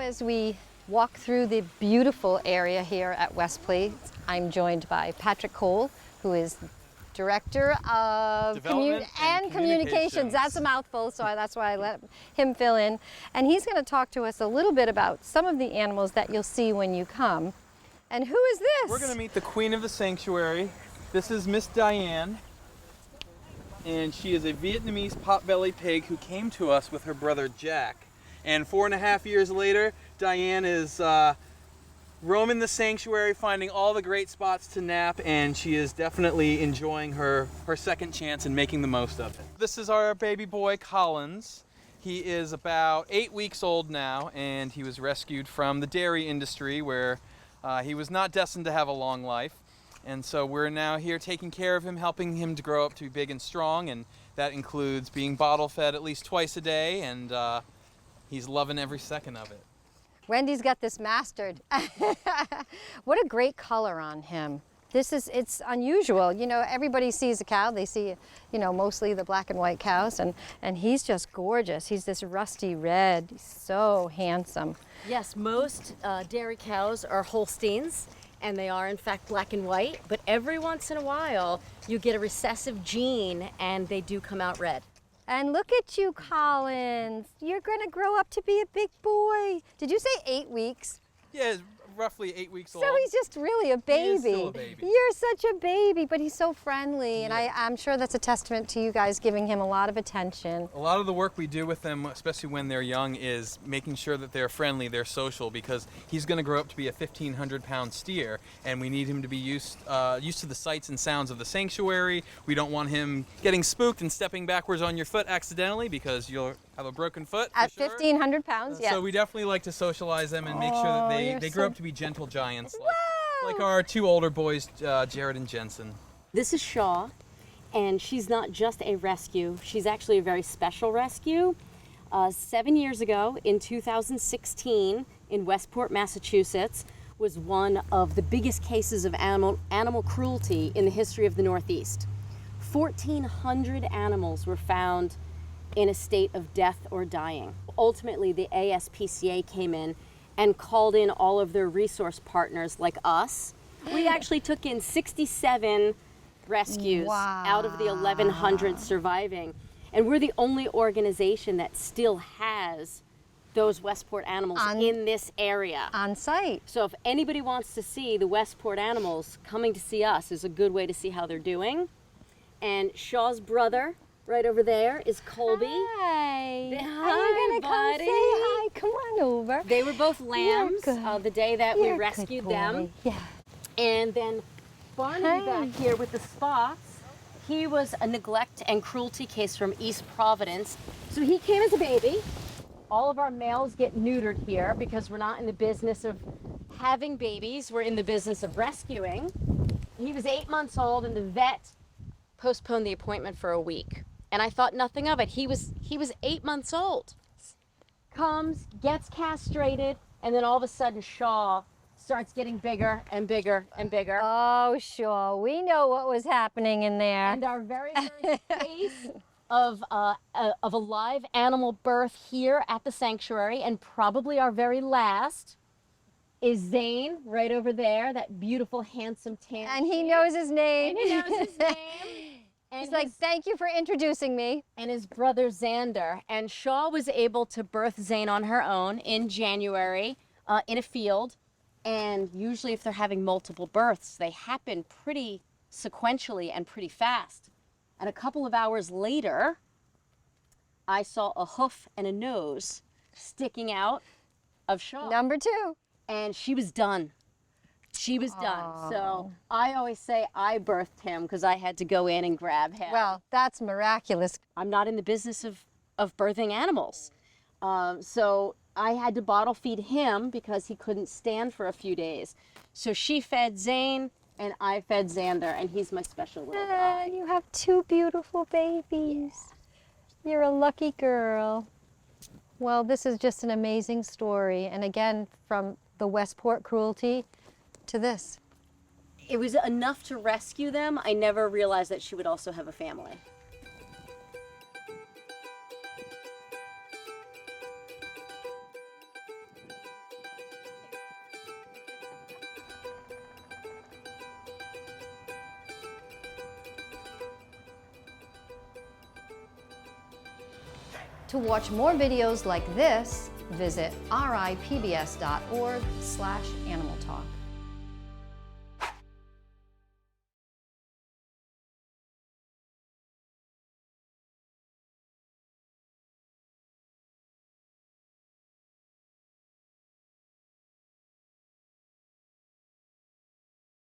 as we walk through the beautiful area here at Westplate, I'm joined by Patrick Cole, who is Director of Development and Communications. That's a mouthful, so that's why I let him fill in. And he's going to talk to us a little bit about some of the animals that you'll see when you come. And who is this? We're going to meet the queen of the sanctuary. This is Miss Diane, and she is a Vietnamese potbelly pig who came to us with her brother Jack. And 4.5 years later, Diane is roaming the sanctuary, finding all the great spots to nap, and she is definitely enjoying her second chance and making the most of it. This is our baby boy, Collins. He is about 8 weeks old now, and he was rescued from the dairy industry where he was not destined to have a long life. And so we're now here taking care of him, helping him to grow up to be big and strong, and that includes being bottle fed at least twice a day, and he's loving every second of it. Wendy's got this mastered. What a great color on him. It's unusual. You know, everybody sees a cow, they see, you know, mostly the black and white cows, and he's just gorgeous. He's this rusty red, he's so handsome. Yes, most dairy cows are Holsteins, and they are in fact black and white, but every once in a while you get a recessive gene and they do come out red. And look at you, Collins. You're going to grow up to be a big boy. Did you say 8 weeks? Yeah, roughly 8 weeks old. So he's just really a baby. He is still a baby. You're such a baby, but he's so friendly, and I'm sure that's a testament to you guys giving him a lot of attention. A lot of the work we do with them, especially when they're young, is making sure that they're friendly, they're social, because he's going to grow up to be a 1,500-pound steer, and we need him to be used to the sights and sounds of the sanctuary. We don't want him getting spooked and stepping backwards on your foot accidentally, because you'll have a broken foot. At sure. 1,500 pounds, yes. So we definitely like to socialize them and make sure that they grow up to be gentle giants, like our 2 older boys, Jared and Jensen. This is Shaw, and she's not just a rescue, she's actually a very special rescue. 7 years ago, in 2016, in Westport, Massachusetts, was one of the biggest cases of animal cruelty in the history of the Northeast. 1,400 animals were found in a state of death or dying. Ultimately, the ASPCA came in and called in all of their resource partners like us. We actually took in 67 rescues out of the 1,100 surviving. And we're the only organization that still has those Westport animals in this area. On site. So if anybody wants to see the Westport animals, coming to see us is a good way to see how they're doing. And Shaw's brother, right over there, is Colby. Hi. Hi, Are you gonna come say hi? Come on over. They were both lambs the day that we You're a rescued good them. boy. Yeah. And then Barnaby back here with the spots, he was a neglect and cruelty case from East Providence. So he came as a baby. All of our males get neutered here because we're not in the business of having babies. We're in the business of rescuing. He was 8 months old, and the vet postponed the appointment for a week. And I thought nothing of it. He was 8 months old. Comes, gets castrated, and then all of a sudden Shaw starts getting bigger and bigger and bigger. Oh, sure. We know what was happening in there. And our very first case of a live animal birth here at the sanctuary, and probably our very last, is Zane right over there, that beautiful, handsome tan. And he knows his name. And he knows his name. And he's like, thank you for introducing me. And his brother Xander. And Shaw was able to birth Zane on her own in January in a field. And usually if they're having multiple births, they happen pretty sequentially and pretty fast. And a couple of hours later, I saw a hoof and a nose sticking out of Shaw. Number 2. And she was done. She was done. So I always say I birthed him because I had to go in and grab him. Well, that's miraculous. I'm not in the business of birthing animals. So I had to bottle feed him because he couldn't stand for a few days. So she fed Zane and I fed Xander, and he's my special little guy. You have 2 beautiful babies. You're a lucky girl. Well, this is just an amazing story. And again, from the Westport cruelty to this. It was enough to rescue them. I never realized that she would also have a family. To watch more videos like this, visit ripbs.org/animaltalk.